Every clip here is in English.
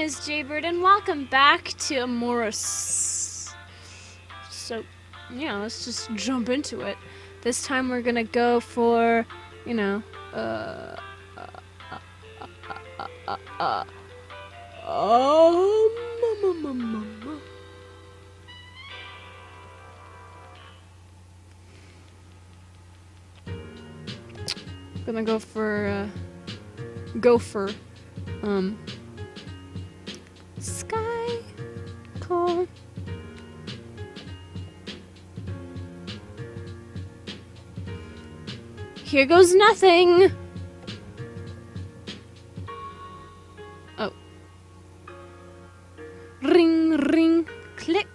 is Jaybird, and welcome back to Amorous. So, yeah, let's just jump into it. This time we're gonna go for, you know, gonna go for, gopher, sky, cool. Here goes nothing. Oh. Ring, ring, click.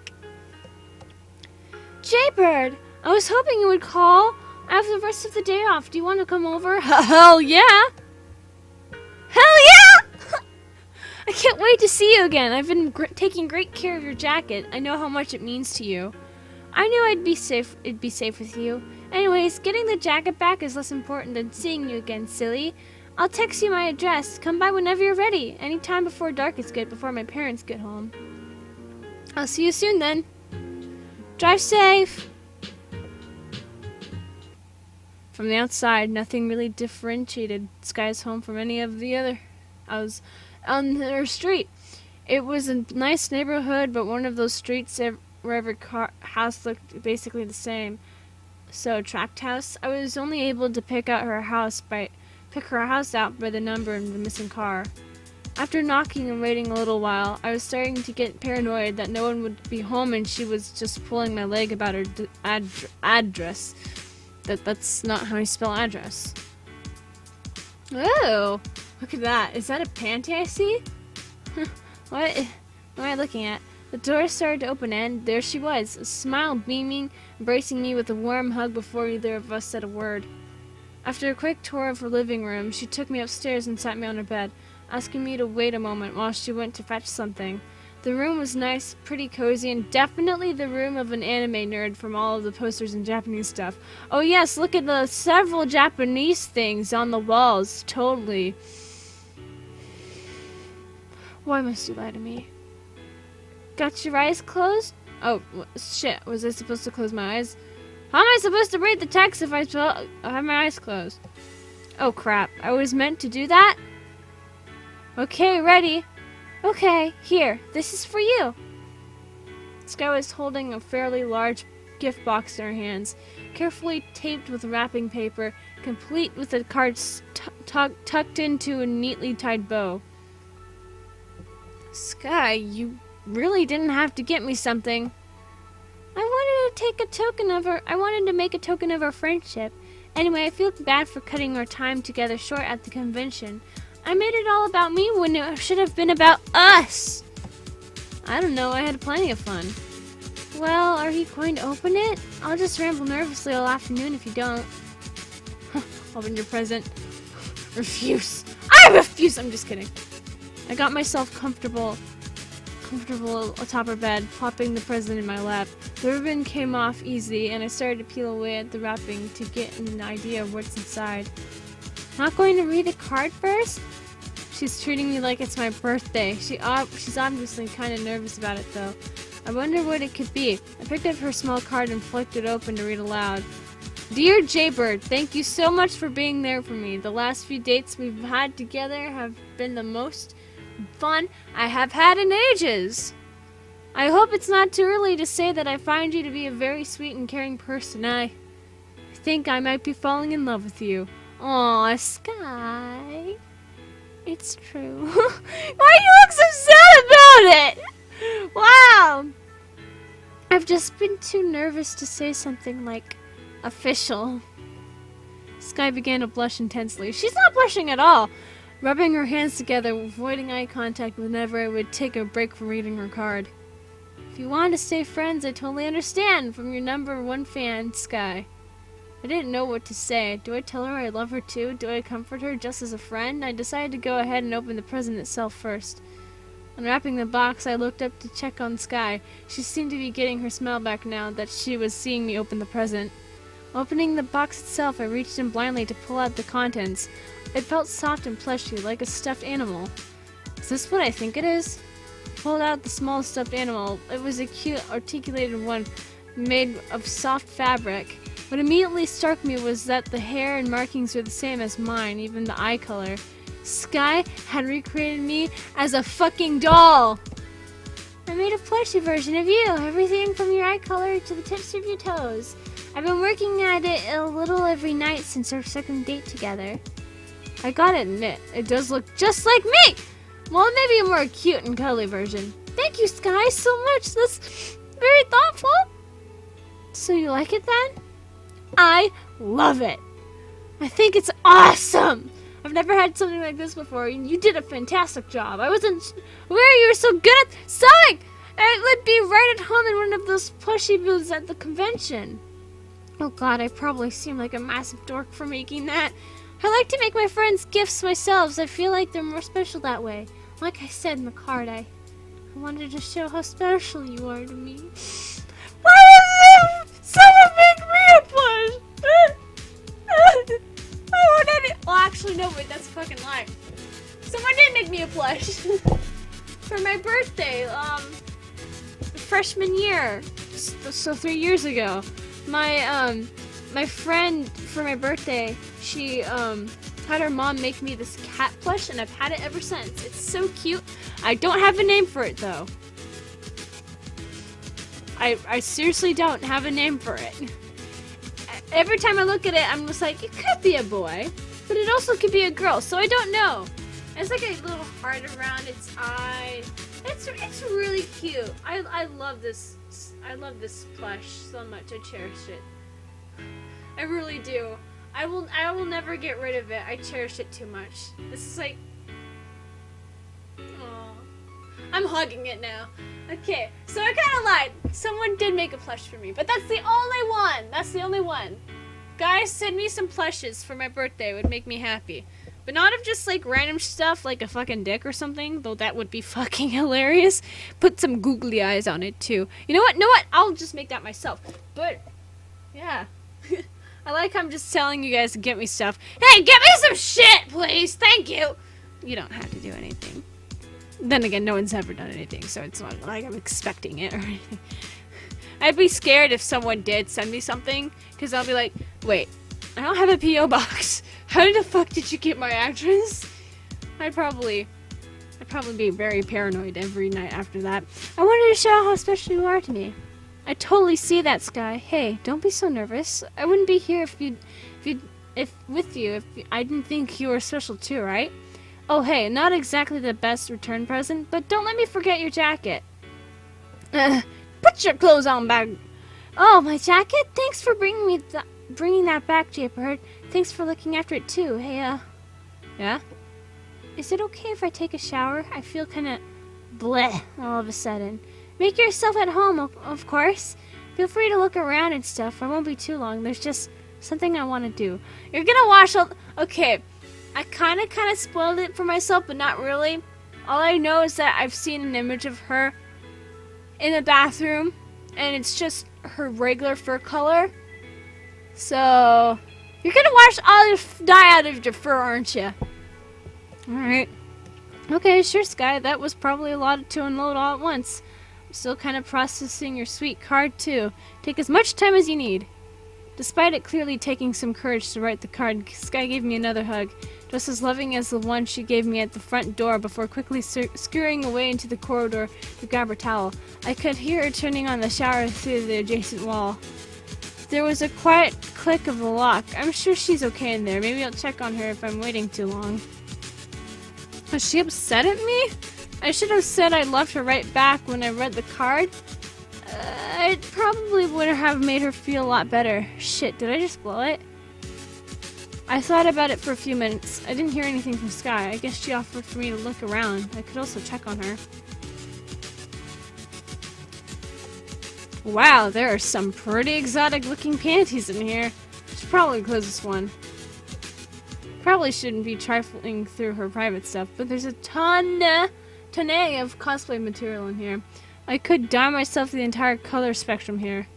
Jaybird, I was hoping you would call. I have the rest of the day off. Do you want to come over? Hell yeah! Hell yeah! I can't wait to see you again. I've been taking great care of your jacket. I know how much it means to you. I knew it'd be safe with you. Anyways, getting the jacket back is less important than seeing you again, silly. I'll text you my address. Come by whenever you're ready. Anytime before dark is good, before my parents get home. I'll see you soon then. Drive safe. From the outside, nothing really differentiated Sky's home from any of the other houses on their street. It was a nice neighborhood, but one of those streets where every house looked basically the same. So, tract house. I was only able to pick her house out by the number and the missing car. After knocking and waiting a little while, I was starting to get paranoid that no one would be home, and she was just pulling my leg about her address. That's not how you spell address. Oh, look at that. Is that a panty I see? What am I looking at? The door started to open, and there she was, a smile beaming, embracing me with a warm hug before either of us said a word. After a quick tour of her living room, she took me upstairs and sat me on her bed, asking me to wait a moment while she went to fetch something. The room was nice, pretty cozy, and definitely the room of an anime nerd from all of the posters and Japanese stuff. Oh yes, look at the several Japanese things on the walls, totally. Why must you lie to me? Got your eyes closed? Oh, shit, was I supposed to close my eyes? How am I supposed to read the text if I have my eyes closed? Oh crap, I was meant to do that? Okay, ready. Okay, here, this is for you. Sky was holding a fairly large gift box in her hands, carefully taped with wrapping paper, complete with the cards tucked into a neatly tied bow. Sky, you really didn't have to get me something. I wanted to make a token of our friendship. Anyway, I feel bad for cutting our time together short at the convention. I made it all about me when it should have been about us. I don't know, I had plenty of fun. Well, are you going to open it? I'll just ramble nervously all afternoon if you don't. Open your present. Refuse. I refuse! I'm just kidding. I got myself comfortable atop her bed, popping the present in my lap. The ribbon came off easy, and I started to peel away at the wrapping to get an idea of what's inside. Not going to read the card first? She's treating me like it's my birthday. She's obviously kind of nervous about it, though. I wonder what it could be. I picked up her small card and flicked it open to read aloud. Dear Jaybird, thank you so much for being there for me. The last few dates we've had together have been the most fun I have had in ages. I hope it's not too early to say that I find you to be a very sweet and caring person. I think I might be falling in love with you. Aw, Sky. It's true. Why do you look so sad about it? Wow. I've just been too nervous to say something like official. Sky began to blush intensely. She's not blushing at all. Rubbing her hands together, avoiding eye contact whenever I would take a break from reading her card. If you want to stay friends, I totally understand. From your #1 fan, Sky. I didn't know what to say. Do I tell her I love her too? Do I comfort her just as a friend? I decided to go ahead and open the present itself first. Unwrapping the box, I looked up to check on Sky. She seemed to be getting her smile back now that she was seeing me open the present. Opening the box itself, I reached in blindly to pull out the contents. It felt soft and plushy, like a stuffed animal. Is this what I think it is? Pulled out the small stuffed animal. It was a cute, articulated one made of soft fabric. What immediately struck me was that the hair and markings were the same as mine, even the eye color. Sky had recreated me as a fucking doll! I made a plushie version of you, everything from your eye color to the tips of your toes. I've been working at it a little every night since our second date together. I gotta admit, it does look just like me! Well, maybe a more cute and cuddly version. Thank you, Sky, so much. That's very thoughtful. So you like it then? I love it. I think it's awesome. I've never had something like this before, and you did a fantastic job. I wasn't aware you were so good at sewing. I would be right at home in one of those plushie booths at the convention. Oh god, I probably seem like a massive dork for making that. I like to make my friends gifts myself. I feel like they're more special that way. Like I said in the card, I wanted to show how special you are to me. Why does someone make me a plush? I want any. Well, actually, no, wait, that's a fucking lie. Someone did make me a plush for my birthday, freshman year. So 3 years ago, my friend for my birthday, she had her mom make me this cat plush, and I've had it ever since. It's so cute. I don't have a name for it though. I seriously don't have a name for it. Every time I look at it, I'm just like, it could be a boy, but it also could be a girl, so I don't know. It's like a little heart around its eye. It's really cute. I love this. I love this plush so much. I cherish it. I really do. I will never get rid of it. I cherish it too much. This is like, aww. I'm hugging it now. Okay, so I kind of lied. Someone did make a plush for me, but that's the only one. That's the only one. Guys, send me some plushes for my birthday. It would make me happy. But not of just like random stuff like a fucking dick or something, though that would be fucking hilarious. Put some googly eyes on it too. You know what? I'll just make that myself. But, yeah. I like I'm just telling you guys to get me stuff. Hey, get me some shit, please. Thank you. You don't have to do anything. Then again, no one's ever done anything, so it's not like I'm expecting it or anything. I'd be scared if someone did send me something, because I'll be like, wait, I don't have a P.O. box. How the fuck did you get my address? I'd probably be very paranoid every night after that. I wanted to show how special you are to me. I totally see that, Sky. Hey, don't be so nervous. I wouldn't be here if I didn't think you were special too, right? Oh, hey, not exactly the best return present, but don't let me forget your jacket. Put your clothes on back. Oh, my jacket? Thanks for bringing that back, Jaybird. Thanks for looking after it too. Hey, yeah? Is it okay if I take a shower? I feel kinda bleh all of a sudden. Make yourself at home, of course. Feel free to look around and stuff. I won't be too long. There's just something I want to do. You're gonna wash all... Okay, I kind of spoiled it for myself, but not really. All I know is that I've seen an image of her in the bathroom, and it's just her regular fur color. So, you're gonna wash all the dye out of your fur, aren't you? Alright. Okay, sure, Sky. That was probably a lot to unload all at once. I'm still kind of processing your sweet card, too. Take as much time as you need. Despite it clearly taking some courage to write the card, Sky gave me another hug, just as loving as the one she gave me at the front door before quickly scurrying away into the corridor to grab her towel. I could hear her turning on the shower through the adjacent wall. There was a quiet click of the lock. I'm sure she's okay in there. Maybe I'll check on her if I'm waiting too long. Was she upset at me? I should have said I loved her right back when I read the card. It probably would have made her feel a lot better. Shit, did I just blow it? I thought about it for a few minutes. I didn't hear anything from Sky. I guess she offered for me to look around. I could also check on her. Wow, there are some pretty exotic looking panties in here. Should probably close this one. Probably shouldn't be trifling through her private stuff, but there's a ton of cosplay material in here. I could dye myself the entire color spectrum here.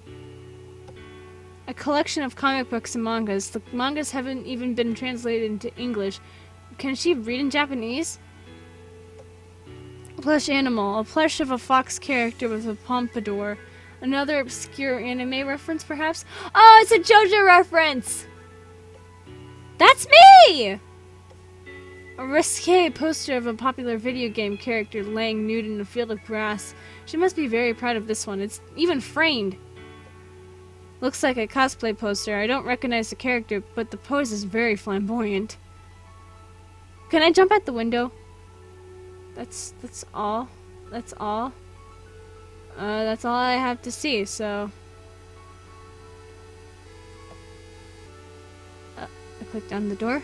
A collection of comic books and mangas. The mangas haven't even been translated into English. Can she read in Japanese? Plush animal. A plush of a fox character with a pompadour. Another obscure anime reference, perhaps? Oh, it's a JoJo reference! That's me! A risque poster of a popular video game character laying nude in a field of grass. She must be very proud of this one. It's even framed. Looks like a cosplay poster. I don't recognize the character, but the pose is very flamboyant. Can I jump out the window? That's all. That's all. That's all I have to see, so... I clicked on the door.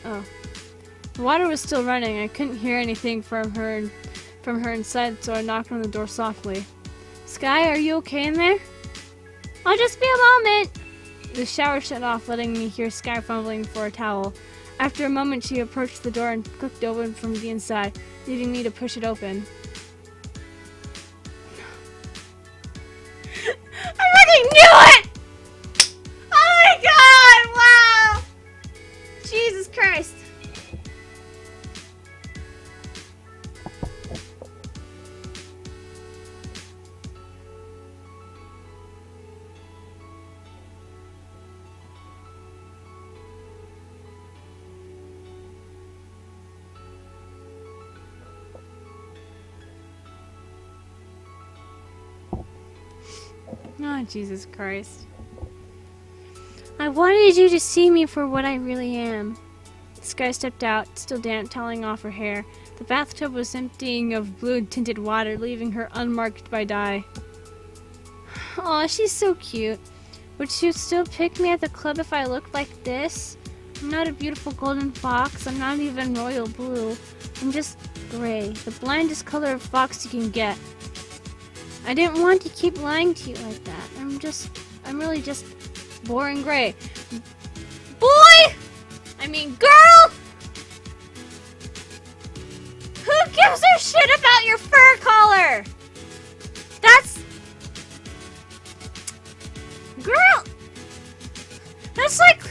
Oh. The water was still running. I couldn't hear anything from her inside, so I knocked on the door softly. Sky, are you okay in there? I'll just be a moment! The shower shut off, letting me hear Sky fumbling for a towel. After a moment, she approached the door and clicked open from the inside, leaving me to push it open. I fucking knew it! Oh my god! Wow! Jesus Christ. Oh, Jesus Christ. I wanted you to see me for what I really am. Sky stepped out, still damp, toweling off her hair. The bathtub was emptying of blue-tinted water, leaving her unmarked by dye. Aw, she's so cute. Would you still pick me at the club if I looked like this? I'm not a beautiful golden fox. I'm not even royal blue. I'm just gray, the blindest color of fox you can get. I didn't want to keep lying to you like that. I'm really just boring gray. Boy! I mean, girl! Who gives a shit about your fur color? Girl! That's like...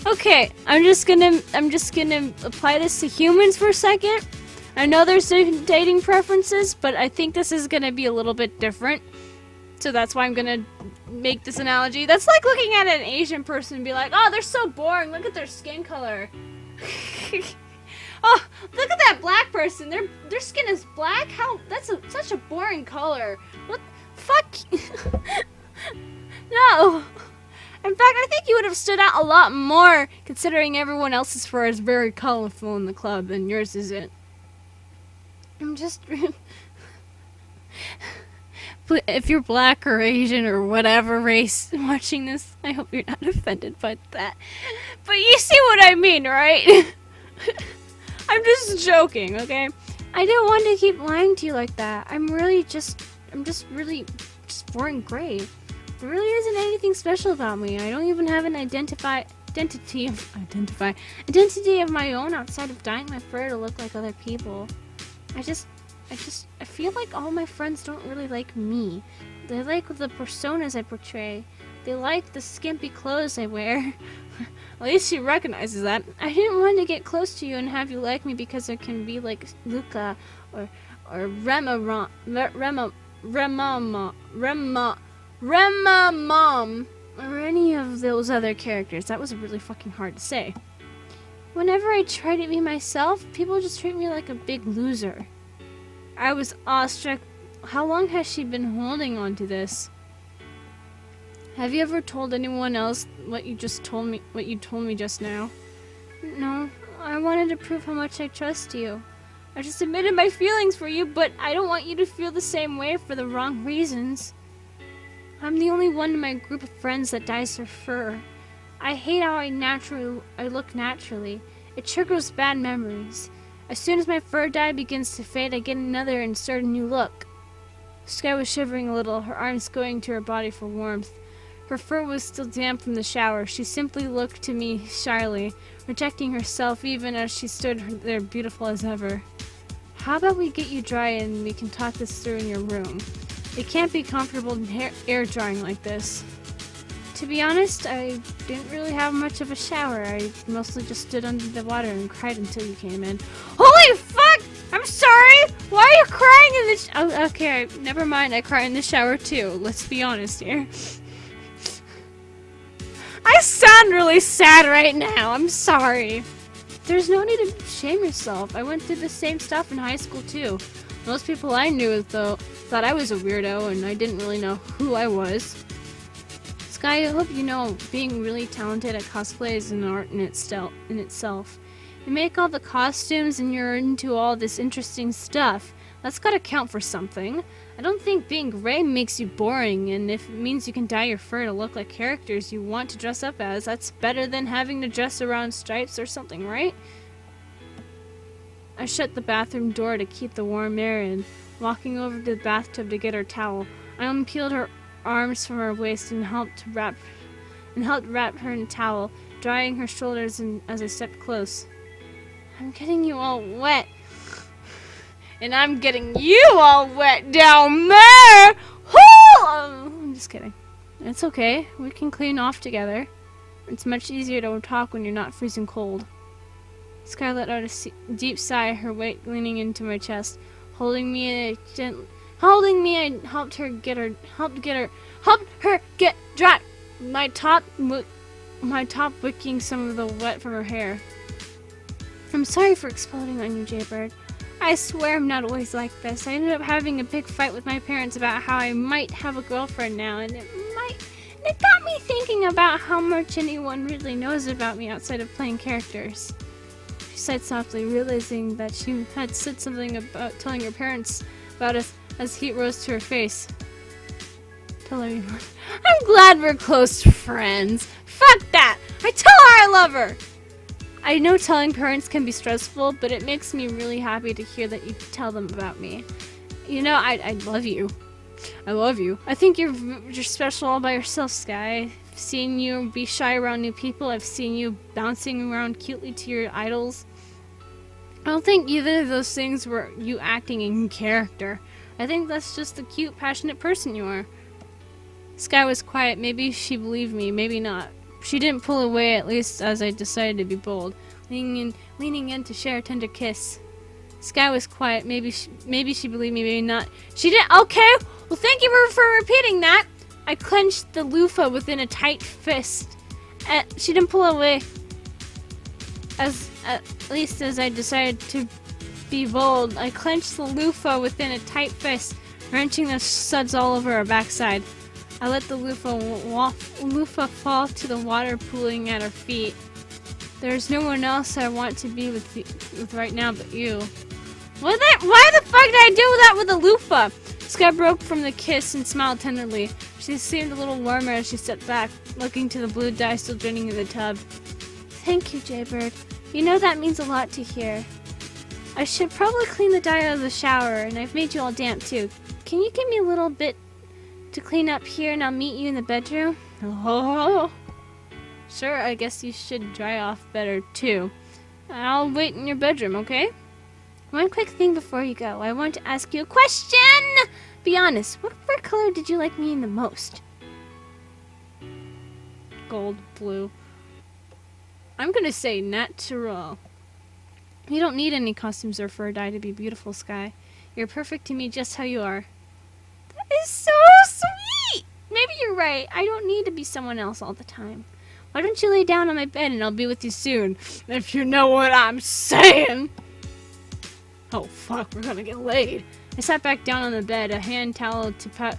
Okay, I'm just gonna apply this to humans for a second. I know there's dating preferences, but I think this is gonna be a little bit different. So that's why I'm gonna make this analogy. That's like looking at an Asian person and be like, oh, they're so boring, look at their skin color. Oh, look at that black person, their skin is black? How, that's such a boring color. What, fuck. No. In fact, I think you would have stood out a lot more considering everyone else's fur is very colorful in the club and yours isn't. I'm just... If you're black or Asian or whatever race watching this, I hope you're not offended by that. But you see what I mean, right? I'm just joking, okay? I didn't want to keep lying to you like that. I'm just really boring gray. There really isn't anything special about me. I don't even have an identity of my own outside of dyeing my fur to look like other people. I feel like all my friends don't really like me. They like the personas I portray. They like the skimpy clothes I wear. At least she recognizes that. I didn't want to get close to you and have you like me because I can be like Luca or Remamom, or any of those other characters. That was really fucking hard to say. Whenever I try to be myself, people just treat me like a big loser. I was awestruck. How long has she been holding on to this? Have you ever told anyone else what you told me just now? No, I wanted to prove how much I trust you. I just admitted my feelings for you, but I don't want you to feel the same way for the wrong reasons. I'm the only one in my group of friends that dyes their fur. I hate how I look naturally. It triggers bad memories. As soon as my fur dye begins to fade, I get another and start a new look. Sky was shivering a little, her arms going to her body for warmth. Her fur was still damp from the shower. She simply looked to me shyly, rejecting herself even as she stood there beautiful as ever. How about we get you dry and we can talk this through in your room? It can't be comfortable air drying like this. To be honest, I didn't really have much of a shower. I mostly just stood under the water and cried until you came in. Holy fuck! I'm sorry! Why are you crying in the oh, okay, never mind. I cry in the shower too. Let's be honest here. I sound really sad right now. I'm sorry. There's no need to shame yourself. I went through the same stuff in high school too. Most people I knew, though, thought I was a weirdo and I didn't really know who I was. Sky, I hope you know being really talented at cosplay is an art in itself. You make all the costumes and you're into all this interesting stuff. That's gotta count for something. I don't think being gray makes you boring, and if it means you can dye your fur to look like characters you want to dress up as, that's better than having to dress around stripes or something, right? I shut the bathroom door to keep the warm air in, walking over to the bathtub to get her towel. I unpeeled her arms from her waist and helped wrap her in a towel, drying her shoulders as I stepped close. I'm getting you all wet. And I'm getting you all wet down there! I'm just kidding. It's okay. We can clean off together. It's much easier to talk when you're not freezing cold. Sky let out a deep sigh, her weight leaning into my chest. Holding me, I helped her get dry. My top wicking some of the wet from her hair. I'm sorry for exploding on you, Jaybird. I swear I'm not always like this. I ended up having a big fight with my parents about how I might have a girlfriend now, and it got me thinking about how much anyone really knows about me outside of playing characters. She sighed softly, realizing that she had said something about telling her parents about us as heat rose to her face. Tell everyone. I'm glad we're close friends. Fuck that! I tell her I love her! I know telling parents can be stressful, but it makes me really happy to hear that you tell them about me. You know, I love you. I love you. I think you're special all by yourself, Sky. I've seen you be shy around new people. I've seen you bouncing around cutely to your idols. I don't think either of those things were you acting in character. I think that's just the cute, passionate person you are. Sky was quiet. Maybe she believed me, maybe not. She didn't pull away, at least as I decided to be bold, leaning in to share a tender kiss. Sky was quiet. Maybe she believed me, maybe not. She didn't. Okay. Well, thank you for repeating that. I clenched the loofah within a tight fist. She didn't pull away. At least as I decided to be bold, I clenched the loofah within a tight fist, wrenching the suds all over her backside. I let the loofah fall to the water pooling at her feet. There's no one else I want to be with right now but you. Why the fuck did I do that with the loofah? Sky broke from the kiss and smiled tenderly. She seemed a little warmer as she stepped back, looking to the blue dye still draining in the tub. Thank you, Jaybird. You know that means a lot to hear. I should probably clean the dye out of the shower, and I've made you all damp too. Can you give me a little bit to clean up here and I'll meet you in the bedroom? Oh, sure, I guess you should dry off better too. I'll wait in your bedroom, okay? One quick thing before you go. I want to ask you a question! Be honest, what fur color did you like me in the most? Gold, blue. I'm gonna say natural. You don't need any costumes or fur dye to be beautiful, Sky. You're perfect to me just how you are. That is so sweet! Maybe you're right. I don't need to be someone else all the time. Why don't you lay down on my bed and I'll be with you soon, if you know what I'm saying. Oh fuck, we're gonna get laid. I sat back down on the bed, a hand towel to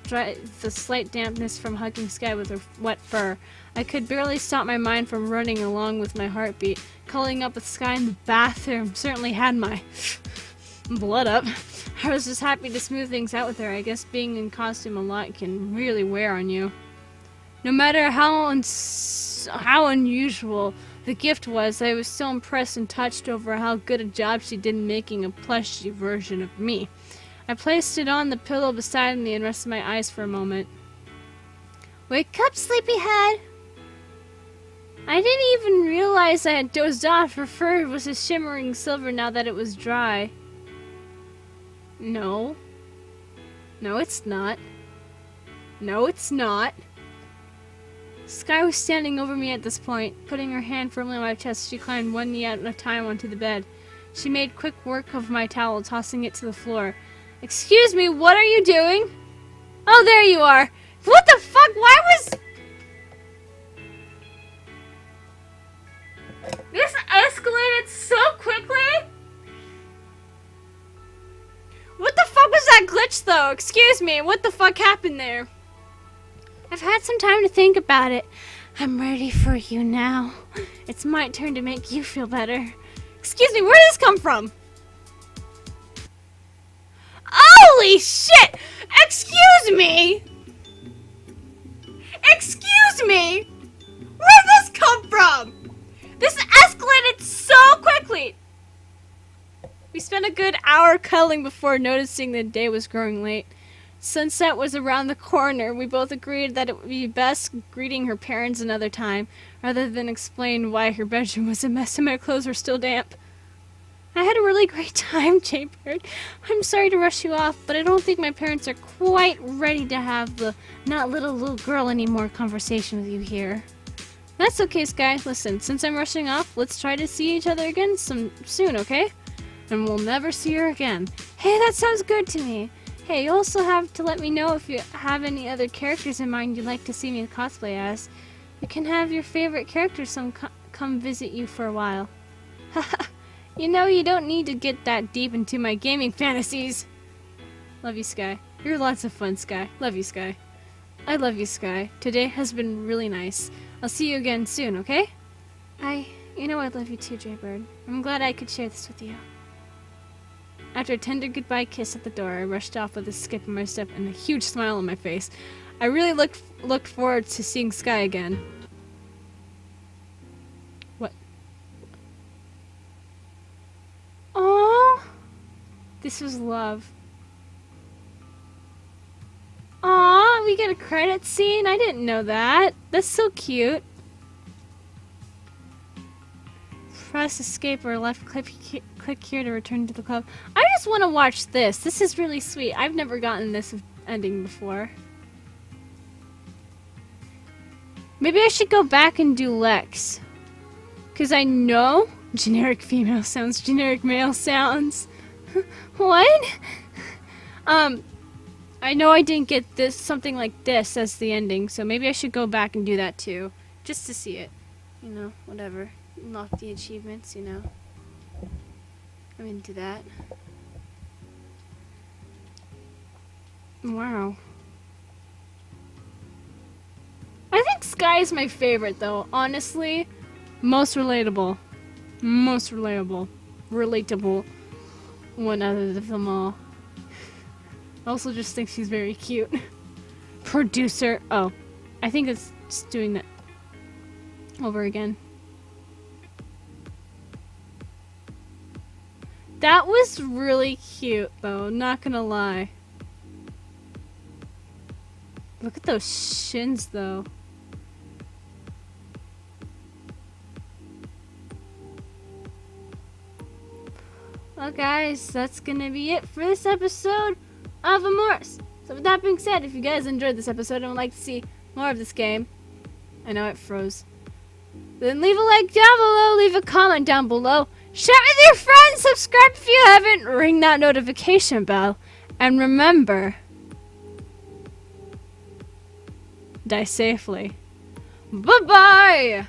dry the slight dampness from hugging Sky with her wet fur. I could barely stop my mind from running along with my heartbeat. Cuddling up with Sky in the bathroom certainly had my blood up. I was just happy to smooth things out with her. I guess being in costume a lot can really wear on you. No matter how unusual the gift was, I was still impressed and touched over how good a job she did in making a plushy version of me. I placed it on the pillow beside me and rested my eyes for a moment. Wake up, sleepyhead! I didn't even realize I had dozed off. Her fur was a shimmering silver now that it was dry. No. No, it's not. No, it's not. Sky was standing over me at this point. Putting her hand firmly on my chest, she climbed one knee at a time onto the bed. She made quick work of my towel, tossing it to the floor. Excuse me, what are you doing? Oh, there you are. What the fuck? Why was... This escalated so quickly? What the fuck was that glitch, though? Excuse me, what the fuck happened there? I've had some time to think about it. I'm ready for you now. It's my turn to make you feel better. Excuse me, where did this come from? Holy shit! Excuse me! Excuse me! Where did this come from? This escalated so quickly! We spent a good hour cuddling before noticing the day was growing late. Sunset was around the corner. We both agreed that it would be best greeting her parents another time, rather than explain why her bedroom was a mess and my clothes were still damp. I had a really great time, Jaybird. I'm sorry to rush you off, but I don't think my parents are quite ready to have the not little girl anymore conversation with you here. That's okay, Sky. Listen, since I'm rushing off, let's try to see each other again soon, okay? And we'll never see her again. Hey, that sounds good to me. Hey, you also have to let me know if you have any other characters in mind you'd like to see me cosplay as. You can have your favorite characters come visit you for a while. Haha. You know, you don't need to get that deep into my gaming fantasies. Love you, Sky. You're lots of fun, Sky. Love you, Sky. I love you, Sky. Today has been really nice. I'll see you again soon, okay? You know I love you too, Jaybird. I'm glad I could share this with you. After a tender goodbye kiss at the door, I rushed off with a skip in my step and a huge smile on my face. I really looked forward to seeing Sky again. What? Aww! This was love. Aww, we get a credit scene? I didn't know that. That's so cute. Press escape or left click here to return to the club. I just want to watch this. This is really sweet. I've never gotten this ending before. Maybe I should go back and do Lex. Because I know generic female sounds, generic male sounds. What? I know I didn't get something like this as the ending, so maybe I should go back and do that too. Just to see it. You know, whatever. Unlock the achievements, you know. I'm into that. Wow. I think Sky is my favorite, though. Honestly, most relatable. Most relatable. Relatable one out of them all. I also just think she's very cute. Producer. Oh. I think it's just doing that over again. That was really cute, though. Not gonna lie. Look at those shins, though. Well, guys, that's gonna be it for this episode of Amorous. So with that being said, if you guys enjoyed this episode and would like to see more of this game, I know it froze, then leave a like down below, leave a comment down below, share with your friends, subscribe if you haven't, ring that notification bell, and remember, die safely. Bye-bye!